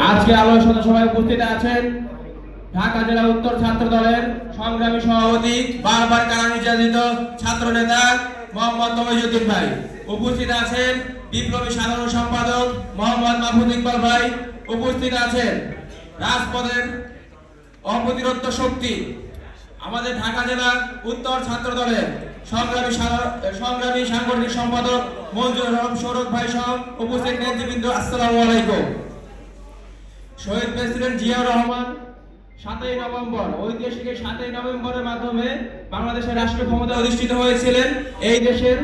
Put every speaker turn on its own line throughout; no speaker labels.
আজকে আলোচনা সভায় উপস্থিত আছেন ঢাকা জেলা উত্তর ছাত্র দলের সংগ্রামী সভাপতি, বারবার কারা নির্যাতিত ছাত্র নেতা মোহাম্মদ তমিজউদ্দিন ভাই। উপস্থিত আছেন বিপ্লবী সাধারণ সম্পাদক মোহাম্মদ মাহফুজ ইকবাল ভাই। উপস্থিত আছেন রাজপথের অপ্রতিরোধ্য শক্তি আমাদের ঢাকা জেলা উত্তর ছাত্র দলের সংগ্রামী সাংগঠনিক সম্পাদক মঞ্জুর রহমান সৌরভ ভাই সহ উপস্থিত নেতৃবৃন্দ, আসসালামু আলাইকুম। শহীদ প্রেসিডেন্ট জিয়াউর রহমান 7ই নভেম্বর, ঐতিহাসিক 7ই নভেম্বরের মাধ্যমে বাংলাদেশের রাষ্ট্র ক্ষমতা অধিষ্ঠিত হয়েছিলেন। এই দেশের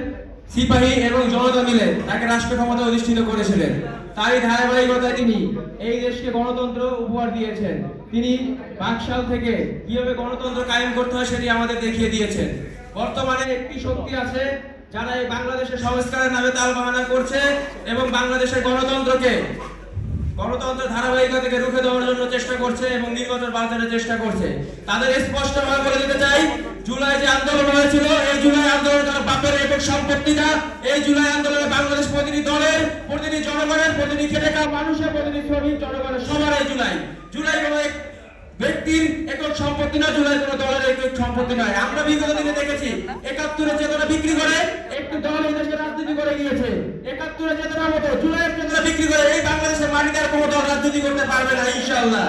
সিপাহী এবং জনতা মিলে তাকে রাষ্ট্র ক্ষমতা অধিষ্ঠিত করেছিলেন। তারই ধারাবাহিকতায় তিনি এই দেশকে গণতন্ত্র উপহার দিয়েছেন। তিনি বাকশাল থেকে কিভাবে গণতন্ত্র কায়েম করতে হয় সেটি আমাদের দেখিয়ে দিয়েছেন। বর্তমানে একটি শক্তি আছে যারা এই বাংলাদেশের সংস্কারের নামে তালবাহানা করছে এবং বাংলাদেশের গণতন্ত্র ধারাবাহিকতা থেকে রুখে দেওয়ার জন্য চেষ্টা করছে এবং নির্বাচন বাঁচানোর চেষ্টা করছে। তাদের স্পষ্টভাবে বলে দিতে চাই, জুলাই যে আন্দোলন হয়েছিল, এই জুলাই আন্দোলন তার বাপের একক সম্পত্তি না। এই জুলাই আন্দোলনে বাংলাদেশ প্রতিটি দলের, প্রতিটি জনগণের, প্রতিটি খেটে খাওয়া মানুষের, প্রতিটি শ্রমিক জনগণের সবার এই জুলাই কোনো ব্যক্তির একক সম্পত্তি না, জুলাই কোনো দলের একক সম্পত্তি নয়। আমরা বিগত দিনে দেখেছি 71-এর চেতনা বিক্রি করে একটি দল এই দেশে রাজনীতি করে গিয়েছে। 71-এর চেতনার মতো জুলাইয়ের চেতনা বিক্রি করে এই বাংলাদেশের মাটিতে আর কোনো দল রাজনীতি করতে পারবে না ইনশাআল্লাহ।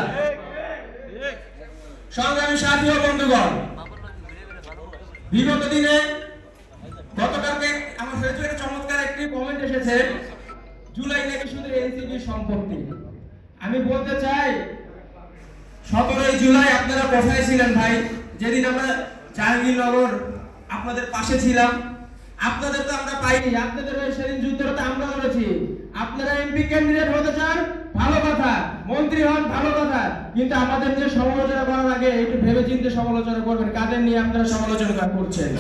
সংগ্রামী সাথী ও বন্ধুগণ, বিগত দিনে গতকালকে আমার ফেসবুকে চমৎকার একটি কমেন্ট এসেছে, জুলাই নাকি শুধু এনসিপির সম্পত্তি। আমি বলতে চাই, 17ই জুলাই আপনারা কোথায় ছিলেন ভাই? যেদিন আমরা জাহাঙ্গীরনগর আপনাদের পাশে ছিলাম, আপনাদের তো আমরা পাইনি। আপনাদের সেদিন যুদ্ধরত আমরা করেছি। আপনারা এমপি ক্যান্ডিডেট হতে চান, ভালো কথা, মন্ত্রী হন, ভালো কথা, কিন্তু আমাদের নিয়ে সমালোচনা করার আগে একটু ভেবে চিন্তে সমালোচনা করবেন, কাদের নিয়ে আপনারা সমালোচনা করছেন।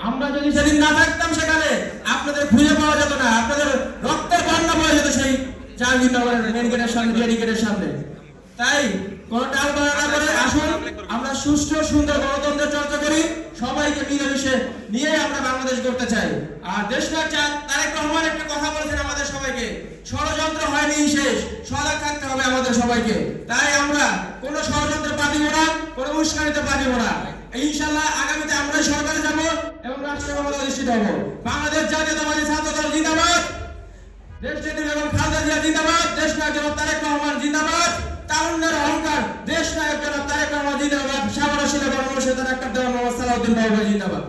আমরা যদি সেদিন না থাকতাম সেখানে, আপনাদের খুঁজে পাওয়া যেত না, আপনাদের রক্তের বন্যা বয়ে যেত সেই জাহাঙ্গীরনগরের মেন গেটের সামনে, ব্যারিকেডের সামনে। তাই কোনো টাল বাড়া করে আসুন, আমরা সুষ্ঠু সুন্দর গণতন্ত্রের চর্চা করি, সবাইকে মিলেমিশে নিয়ে আমরা বাংলাদেশ করতে চাই। আর দেশনায়ক তারেক রহমান একটা কথা বলেছেন আমাদের সবাইকে, ষড়যন্ত্র হয়নি শেষ, সজাগ থাকতে হবে আমাদের সবাইকে। তাই আমরা কোনো ষড়যন্ত্র পাতিব না, কোনো উস্কানিতে পাতিব না। ইনশাআল্লাহ আগামীতে আমরাই সরকারে যাব এবং রাষ্ট্র ক্ষমতা অধিষ্ঠিত হব। বাংলাদেশ জাতীয়তাবাদী ছাত্র দল জিন্দাবাদ, দেশ নেত্রী বেগম খালেদা জিয়া জিন্দাবাদ, দেশনায়ক জনাব তারেক রহমান জিন্দাবাদ, তারুণ্যের অহংকার দেশনায়ক জনাব তারেক রহমান জিন্দাবাদ, সামরাশিলা গণমানুষের তার একটা দেওয়া মোহাম্মদ সালাউদ্দিন বাবু জিন্দাবাদ।